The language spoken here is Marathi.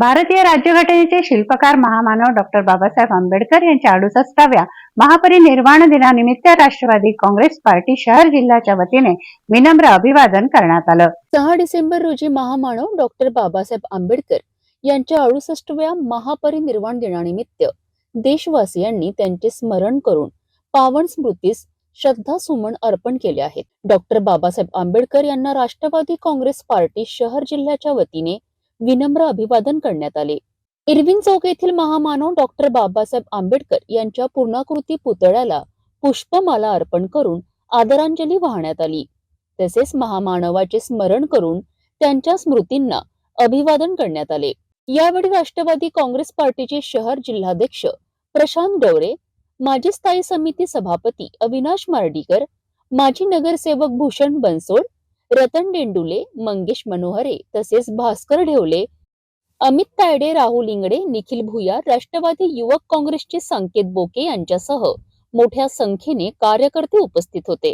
भारतीय राज्यघटनेचे शिल्पकार महामानव डॉक्टर बाबासाहेब आंबेडकर यांच्या 68व्या महापरिनिर्वाण दिनानिमित्त राष्ट्रवादी काँग्रेस पार्टी शहर जिल्ह्याच्या वतीने विनम्र अभिवादन करण्यात आलं। 6 डिसेंबर रोजी महामानव डॉक्टर बाबासाहेब आंबेडकर यांच्या 68व्या महापरिनिर्वाण दिनानिमित्त देशवासियांनी त्यांचे स्मरण करून पावन स्मृतीस श्रद्धासुमन अर्पण केले आहेत। डॉक्टर बाबासाहेब आंबेडकर यांना राष्ट्रवादी काँग्रेस पार्टी शहर जिल्ह्याच्या वतीने विनम्र अभिवादन करण्यात आले। इरविन चौक येथील महामानव डॉक्टर बाबासाहेब आंबेडकर यांच्या पूर्णाकृती पुतळ्याला पुष्पमाला अर्पण करून आदरांजली वाहण्यात आली। तसेच महामानवाचे स्मरण करून त्यांच्या स्मृतींना अभिवादन करण्यात आले। यावेळी राष्ट्रवादी काँग्रेस पार्टीचे शहर जिल्हाध्यक्ष प्रशांत डवरे, माजी स्थायी समिती सभापती अविनाश मार्डीकर, माजी नगरसेवक भूषण बनसोड, रतन डेंडुले, मंगेश मनोहरे तसेच भास्कर ढेवले, अमित तायडे, राहुल इंगडे, निखिल भुयार, राष्ट्रवादी युवक काँग्रेसचे संकेत बोके यांच्यासह मोठ्या संख्येने कार्यकर्ते उपस्थित होते।